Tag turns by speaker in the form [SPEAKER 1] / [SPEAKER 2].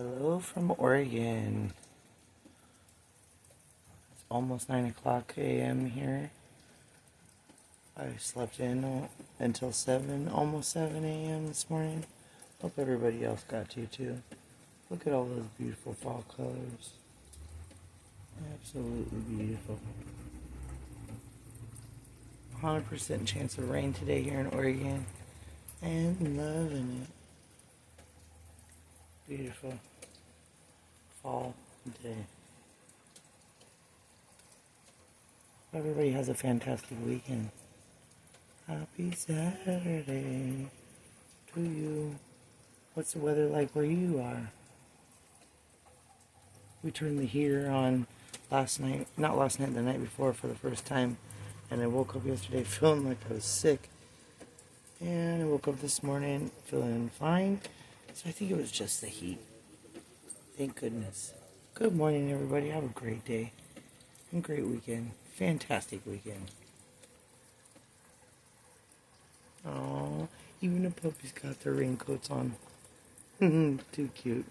[SPEAKER 1] Hello from Oregon. It's almost 9 o'clock a.m. here. I slept in until 7, almost 7 a.m. this morning. Hope everybody else got to too. Look at all those beautiful fall colors. Absolutely beautiful. 100% chance of rain today here in Oregon. And loving it. Beautiful fall day. Everybody has a fantastic weekend. Happy Saturday to you. What's the weather like where you are? We turned the heater on last night, not last night, the night before for the first time. And I woke up yesterday feeling like I was sick. And I woke up this morning feeling fine. So I think it was just the heat. Thank goodness. Good morning, everybody. Have a great day. And great weekend. Fantastic weekend. Oh, even the puppies got their raincoats on. Too cute.